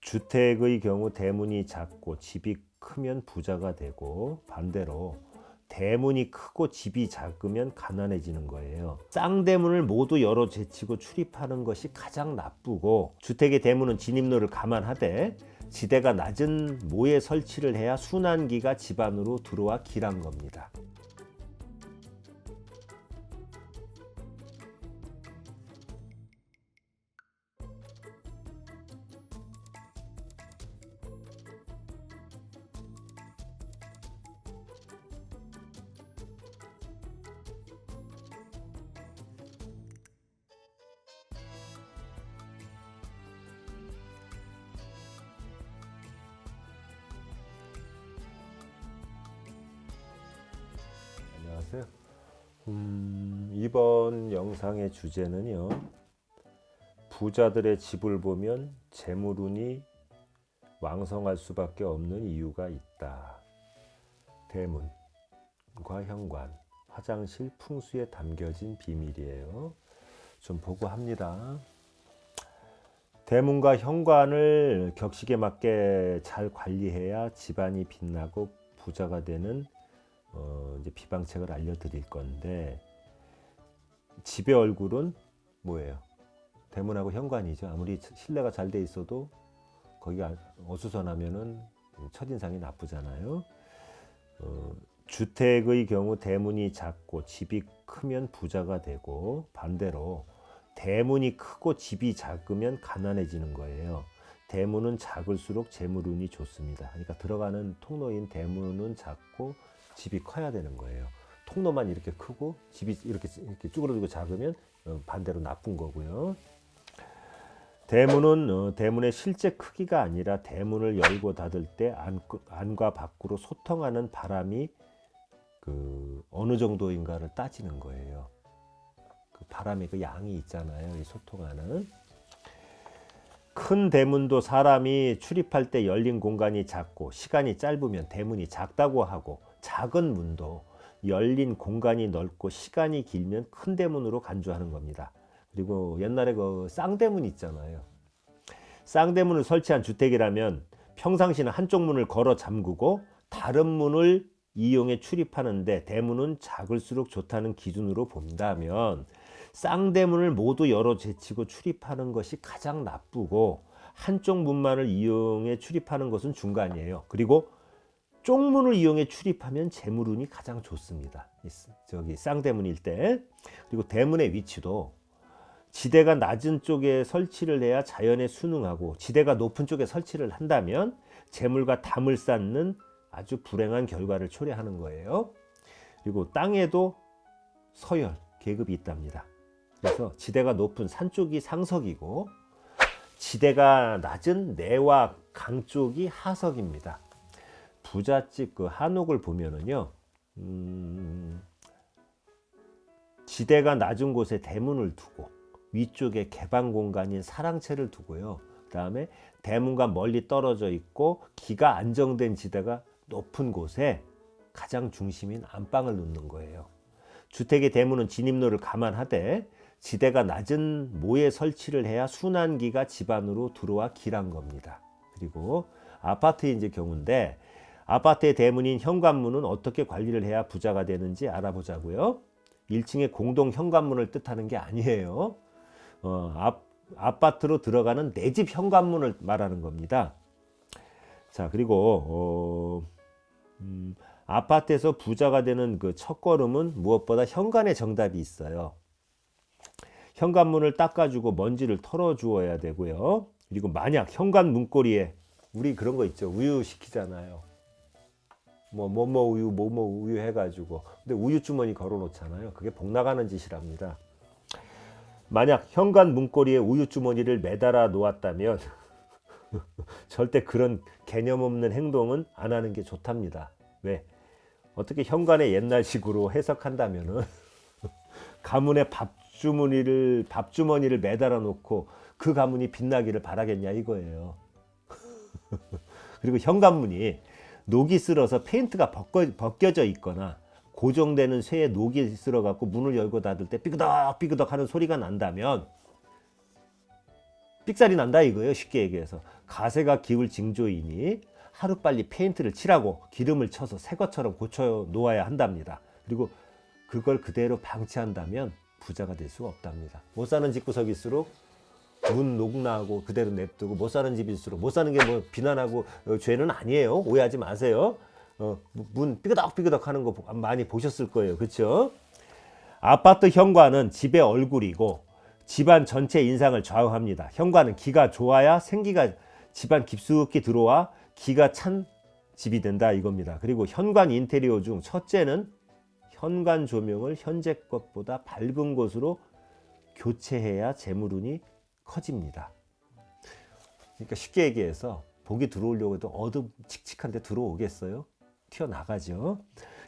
주택의 경우 대문이 작고 집이 크면 부자가 되고, 반대로 대문이 크고 집이 작으면 가난해지는 거예요. 쌍대문을 모두 열어 제치고 출입하는 것이 가장 나쁘고, 주택의 대문은 진입로를 감안하되 지대가 낮은 모에 설치를 해야 순환기가 집 안으로 들어와 길한 겁니다. 안녕하세요. 이번 영상의 주제는요, 부자들의 집을 보면 재물운이 왕성할 수밖에 없는 이유가 있다. 대문과 현관, 화장실 풍수에 담겨진 비밀이에요. 좀 보고 합니다. 대문과 현관을 격식에 맞게 잘 관리해야 집안이 빛나고 부자가 되는 이제 비방책을 알려드릴 건데, 집의 얼굴은 뭐예요? 대문하고 현관이죠. 아무리 신뢰가 잘 돼 있어도 거기가 어수선하면은 첫인상이 나쁘잖아요. 주택의 경우 대문이 작고 집이 크면 부자가 되고, 반대로 대문이 크고 집이 작으면 가난해지는 거예요. 대문은 작을수록 재물운이 좋습니다. 그러니까 들어가는 통로인 대문은 작고 집이 커야 되는 거예요. 통로만 이렇게 크고 집이 이렇게 쭈그러들고 작으면 반대로 나쁜 거고요. 대문은 대문의 실제 크기가 아니라 대문을 열고 닫을 때 안과 밖으로 소통하는 바람이 어느 정도인가를 따지는 거예요. 그 바람의 그 양이 있잖아요. 이 소통하는. 큰 대문도 사람이 출입할 때 열린 공간이 작고 시간이 짧으면 대문이 작다고 하고, 작은 문도 열린 공간이 넓고 시간이 길면 큰 대문으로 간주하는 겁니다. 그리고 옛날에 그 쌍대문 있잖아요. 쌍대문을 설치한 주택이라면 평상시는 한쪽 문을 걸어 잠그고 다른 문을 이용해 출입하는데, 대문은 작을수록 좋다는 기준으로 본다면 쌍대문을 모두 열어 제치고 출입하는 것이 가장 나쁘고, 한쪽 문만을 이용해 출입하는 것은 중간이에요. 그리고 쪽문을 이용해 출입하면 재물운이 가장 좋습니다. 저기 쌍대문일 때. 그리고 대문의 위치도 지대가 낮은 쪽에 설치를 해야 자연에 순응하고, 지대가 높은 쪽에 설치를 한다면 재물과 담을 쌓는 아주 불행한 결과를 초래하는 거예요. 그리고 땅에도 서열, 계급이 있답니다. 그래서 지대가 높은 산 쪽이 상석이고, 지대가 낮은 내와 강 쪽이 하석입니다. 부잣집 그 한옥을 보면은요, 지대가 낮은 곳에 대문을 두고 위쪽에 개방 공간인 사랑채를 두고요. 그 다음에 대문과 멀리 떨어져 있고 기가 안정된 지대가 높은 곳에 가장 중심인 안방을 놓는 거예요. 주택의 대문은 진입로를 감안하되 지대가 낮은 모에 설치를 해야 순환기가 집 안으로 들어와 길한 겁니다. 그리고 아파트의 이제 경우인데, 아파트의 대문인 현관문은 어떻게 관리를 해야 부자가 되는지 알아보자고요. 1층의 공동 현관문을 뜻하는 게 아니에요. 아파트로 들어가는 내 집 현관문을 말하는 겁니다. 자, 그리고 아파트에서 부자가 되는 그 첫걸음은 무엇보다 현관에 정답이 있어요. 현관문을 닦아주고 먼지를 털어주어야 되고요. 그리고 만약 현관 문고리에, 우리 그런 거 있죠. 우유 시키잖아요. 뭐뭐 우유, 뭐뭐 우유 해가지고. 근데 우유 주머니 걸어 놓잖아요. 그게 복 나가는 짓이랍니다. 만약 현관 문고리에 우유 주머니를 매달아 놓았다면 절대 그런 개념 없는 행동은 안 하는 게 좋답니다. 왜? 어떻게 현관에 옛날식으로 해석한다면은 가문에 밥주머니를 매달아 놓고 그 가문이 빛나기를 바라겠냐 이거예요. 그리고 현관문이 녹이 슬어서 페인트가 벗겨져 있거나 고정되는 쇠에 녹이 슬어 갖고 문을 열고 닫을 때 삐그덕 삐그덕 하는 소리가 난다면 삑살이 난다 이거예요. 쉽게 얘기해서. 가세가 기울 징조이니 하루빨리 페인트를 칠하고 기름을 쳐서 새 것처럼 고쳐 놓아야 한답니다. 그리고 그걸 그대로 방치한다면 부자가 될 수가 없답니다. 못 사는 집구석일수록 문 녹나하고 그대로 냅두고, 못 사는 집일수록, 못 사는 게 뭐 비난하고 죄는 아니에요. 오해하지 마세요. 문 삐그덕삐그덕 하는 거 많이 보셨을 거예요. 그렇죠? 아파트 현관은 집의 얼굴이고 집안 전체 인상을 좌우합니다. 현관은 기가 좋아야 생기가 집안 깊숙이 들어와 기가 찬 집이 된다 이겁니다. 그리고 현관 인테리어 중 첫째는 현관 조명을 현재 것보다 밝은 곳으로 교체해야 재물운이 커집니다. 그러니까 쉽게 얘기해서 복이 들어오려고 해도 어둠칙칙한데 들어오겠어요? 튀어나가죠.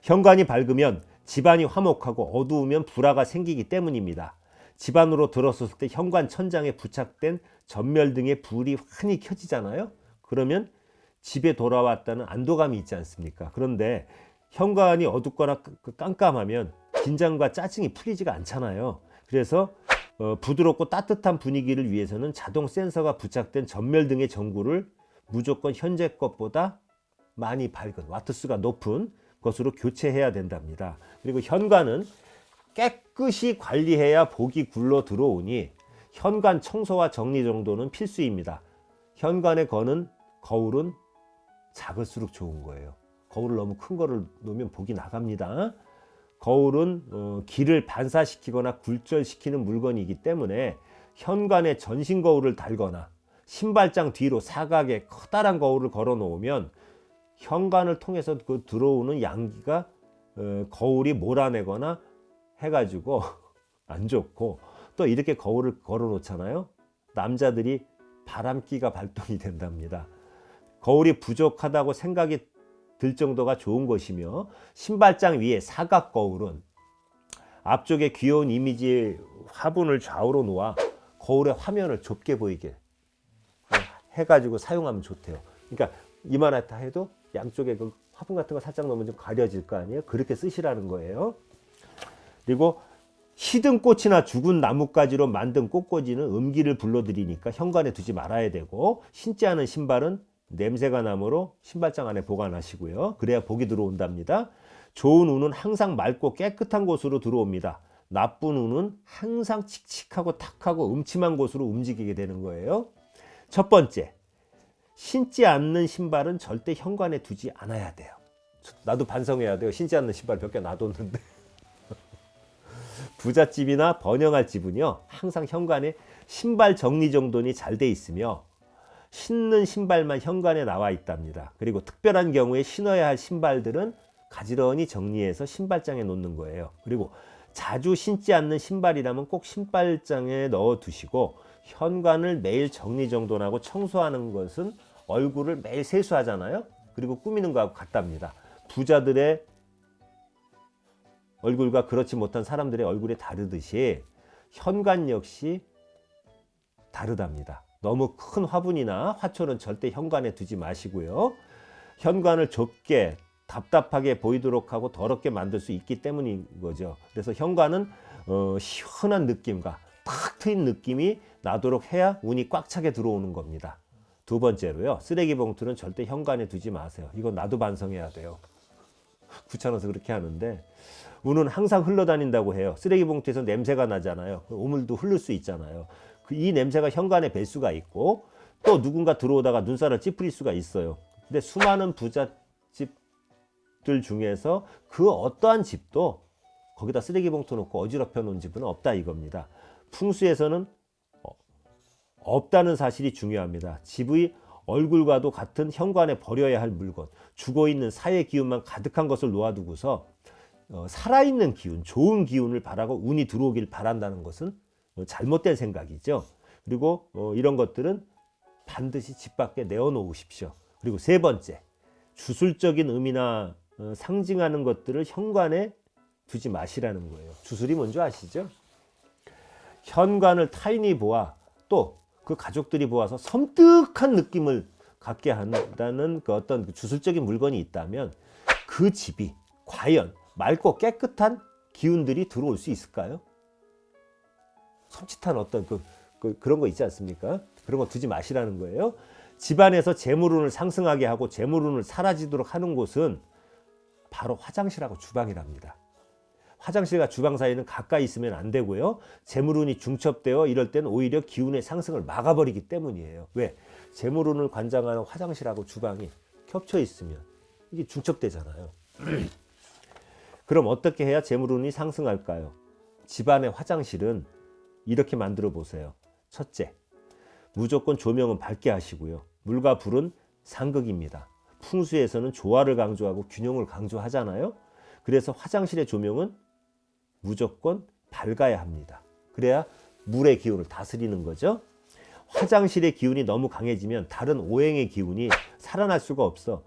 현관이 밝으면 집안이 화목하고 어두우면 불화가 생기기 때문입니다. 집 안으로 들어섰을 때 현관 천장에 부착된 전멸등의 불이 환히 켜지잖아요. 그러면 집에 돌아왔다는 안도감이 있지 않습니까? 그런데 현관이 어둡거나 깜깜하면 긴장과 짜증이 풀리지가 않잖아요. 그래서 부드럽고 따뜻한 분위기를 위해서는 자동 센서가 부착된 전멸등의 전구를 무조건 현재 것보다 많이 밝은 와트수가 높은 것으로 교체해야 된답니다. 그리고 현관은 깨끗이 관리해야 복이 굴러 들어오니 현관 청소와 정리 정도는 필수입니다. 현관에 거는 거울은 작을수록 좋은 거예요. 거울을 너무 큰 거를 놓으면 복이 나갑니다. 거울은 기를 반사시키거나 굴절시키는 물건이기 때문에 현관에 전신 거울을 달거나 신발장 뒤로 사각에 커다란 거울을 걸어 놓으면 현관을 통해서 그 들어오는 양기가 거울이 몰아내거나 해가지고 안 좋고, 또 이렇게 거울을 걸어 놓잖아요. 남자들이 바람기가 발동이 된답니다. 거울이 부족하다고 생각이 들 정도가 좋은 것이며, 신발장 위에 사각 거울은 앞쪽에 귀여운 이미지의 화분을 좌우로 놓아 거울의 화면을 좁게 보이게 해가지고 사용하면 좋대요. 그러니까 이만하다 해도 양쪽에 그 화분 같은 거 살짝 넣으면 좀 가려질 거 아니에요? 그렇게 쓰시라는 거예요. 그리고 시든 꽃이나 죽은 나뭇가지로 만든 꽃꽂이는 음기를 불러들이니까 현관에 두지 말아야 되고, 신지 않은 신발은 냄새가 나므로 신발장 안에 보관하시고요. 그래야 복이 들어온답니다. 좋은 운은 항상 맑고 깨끗한 곳으로 들어옵니다. 나쁜 운은 항상 칙칙하고 탁하고 음침한 곳으로 움직이게 되는 거예요. 첫 번째, 신지 않는 신발은 절대 현관에 두지 않아야 돼요. 나도 반성해야 돼요. 신지 않는 신발 몇 개 놔뒀는데. 부잣집이나 번영할 집은요, 항상 현관에 신발 정리정돈이 잘 돼 있으며 신는 신발만 현관에 나와 있답니다. 그리고 특별한 경우에 신어야 할 신발들은 가지런히 정리해서 신발장에 놓는 거예요. 그리고 자주 신지 않는 신발이라면 꼭 신발장에 넣어 두시고, 현관을 매일 정리정돈하고 청소하는 것은 얼굴을 매일 세수하잖아요. 그리고 꾸미는 거하고 같답니다. 부자들의 얼굴과 그렇지 못한 사람들의 얼굴이 다르듯이 현관 역시 다르답니다. 너무 큰 화분이나 화초는 절대 현관에 두지 마시고요. 현관을 좁게 답답하게 보이도록 하고 더럽게 만들 수 있기 때문인 거죠. 그래서 현관은 시원한 느낌과 탁 트인 느낌이 나도록 해야 운이 꽉 차게 들어오는 겁니다. 두 번째로요, 쓰레기 봉투는 절대 현관에 두지 마세요. 이건 나도 반성해야 돼요. 귀찮아서 그렇게 하는데, 운은 항상 흘러다닌다고 해요. 쓰레기 봉투에서 냄새가 나잖아요. 우물도 흐를 수 있잖아요. 이 냄새가 현관에 뵐 수가 있고, 또 누군가 들어오다가 눈살을 찌푸릴 수가 있어요. 근데 수많은 부잣집들 중에서 그 어떠한 집도 거기다 쓰레기 봉투 놓고 어지럽혀 놓은 집은 없다 이겁니다. 풍수에서는 없다는 사실이 중요합니다. 집의 얼굴과도 같은 현관에 버려야 할 물건, 죽어있는 사의 기운만 가득한 것을 놓아두고서 살아있는 기운, 좋은 기운을 바라고 운이 들어오길 바란다는 것은 잘못된 생각이죠. 그리고 이런 것들은 반드시 집 밖에 내어놓으십시오. 그리고 세 번째, 주술적인 의미나 상징하는 것들을 현관에 두지 마시라는 거예요. 주술이 뭔지 아시죠? 현관을 타인이 보아 또 그 가족들이 보아서 섬뜩한 느낌을 갖게 한다는 그 어떤 그 주술적인 물건이 있다면 그 집이 과연 맑고 깨끗한 기운들이 들어올 수 있을까요? 섬찟한 어떤 그런 거 있지 않습니까? 그런 거 두지 마시라는 거예요. 집안에서 재물운을 상승하게 하고 재물운을 사라지도록 하는 곳은 바로 화장실하고 주방이랍니다. 화장실과 주방 사이는 가까이 있으면 안 되고요. 재물운이 중첩되어 이럴 때는 오히려 기운의 상승을 막아버리기 때문이에요. 왜? 재물운을 관장하는 화장실하고 주방이 겹쳐 있으면 이게 중첩되잖아요. 그럼 어떻게 해야 재물운이 상승할까요? 집안의 화장실은 이렇게 만들어 보세요. 첫째, 무조건 조명은 밝게 하시고요. 물과 불은 상극입니다. 풍수에서는 조화를 강조하고 균형을 강조하잖아요. 그래서 화장실의 조명은 무조건 밝아야 합니다. 그래야 물의 기운을 다스리는 거죠. 화장실의 기운이 너무 강해지면 다른 오행의 기운이 살아날 수가 없어.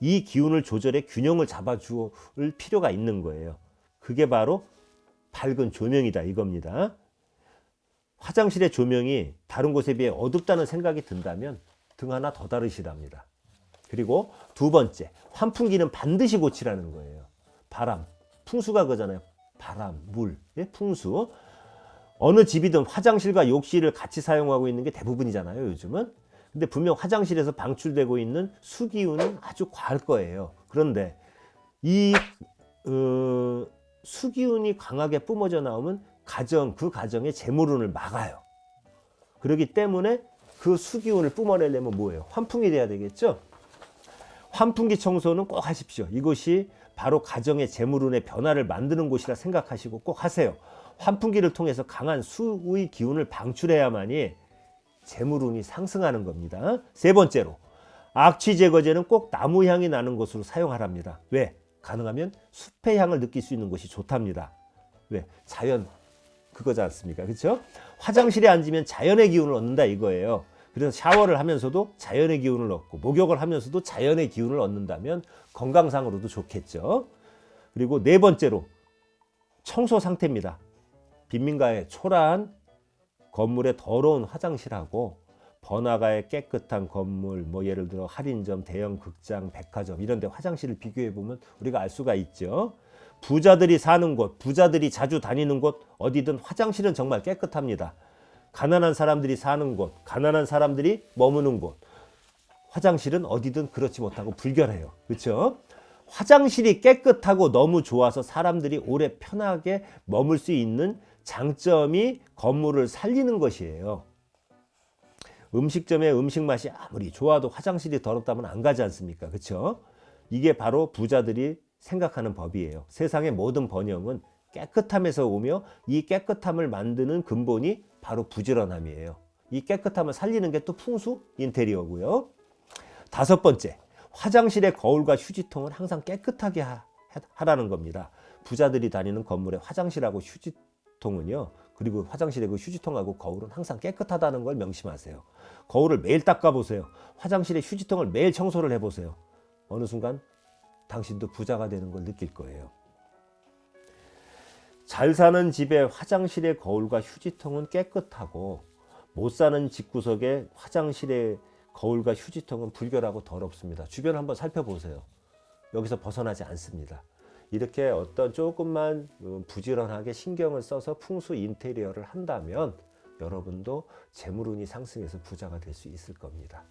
이 기운을 조절해 균형을 잡아줄 필요가 있는 거예요. 그게 바로 밝은 조명이다 이겁니다. 화장실의 조명이 다른 곳에 비해 어둡다는 생각이 든다면 등 하나 더 다르시랍니다. 그리고 두 번째, 환풍기는 반드시 고치라는 거예요. 바람, 풍수가 그잖아요. 바람, 물, 풍수. 어느 집이든 화장실과 욕실을 같이 사용하고 있는 게 대부분이잖아요, 요즘은. 근데 분명 화장실에서 방출되고 있는 수기운은 아주 과할 거예요. 그런데 이 수기운이 강하게 뿜어져 나오면 그 가정의 재물운을 막아요. 그렇기 때문에 그 수기운을 뿜어내려면 뭐예요? 환풍이 돼야 되겠죠? 환풍기 청소는 꼭 하십시오. 이것이 바로 가정의 재물운의 변화를 만드는 곳이라 생각하시고 꼭 하세요. 환풍기를 통해서 강한 수의 기운을 방출해야만이 재물운이 상승하는 겁니다. 세 번째로, 악취 제거제는 꼭 나무 향이 나는 곳으로 사용하랍니다. 왜? 가능하면 숲의 향을 느낄 수 있는 곳이 좋답니다. 왜? 자연 그거지 않습니까? 그렇죠? 화장실에 앉으면 자연의 기운을 얻는다 이거예요. 그래서 샤워를 하면서도 자연의 기운을 얻고 목욕을 하면서도 자연의 기운을 얻는다면 건강상으로도 좋겠죠. 그리고 네 번째로 청소 상태입니다. 빈민가의 초라한 건물의 더러운 화장실하고 번화가의 깨끗한 건물, 뭐 예를 들어 할인점, 대형 극장, 백화점 이런 데 화장실을 비교해 보면 우리가 알 수가 있죠. 부자들이 사는 곳, 부자들이 자주 다니는 곳 어디든 화장실은 정말 깨끗합니다. 가난한 사람들이 사는 곳, 가난한 사람들이 머무는 곳, 화장실은 어디든 그렇지 못하고 불결해요. 그렇죠? 화장실이 깨끗하고 너무 좋아서 사람들이 오래 편하게 머물 수 있는 장점이 건물을 살리는 것이에요. 음식점의 음식 맛이 아무리 좋아도 화장실이 더럽다면 안 가지 않습니까? 그렇죠? 이게 바로 부자들이 생각하는 법이에요. 세상의 모든 번영은 깨끗함에서 오며 이 깨끗함을 만드는 근본이 바로 부지런함이에요. 이 깨끗함을 살리는 게 또 풍수 인테리어고요. 다섯 번째, 화장실의 거울과 휴지통은 항상 깨끗하게 하라는 겁니다. 부자들이 다니는 건물의 화장실하고 휴지통은요, 그리고 화장실의 그 휴지통하고 거울은 항상 깨끗하다는 걸 명심하세요. 거울을 매일 닦아보세요. 화장실의 휴지통을 매일 청소를 해보세요. 어느 순간 당신도 부자가 되는 걸 느낄 거예요. 잘 사는 집의 화장실의 거울과 휴지통은 깨끗하고 못 사는 집구석의 화장실의 거울과 휴지통은 불결하고 더럽습니다. 주변을 한번 살펴보세요. 여기서 벗어나지 않습니다. 이렇게 어떤 조금만 부지런하게 신경을 써서 풍수 인테리어를 한다면 여러분도 재물운이 상승해서 부자가 될 수 있을 겁니다.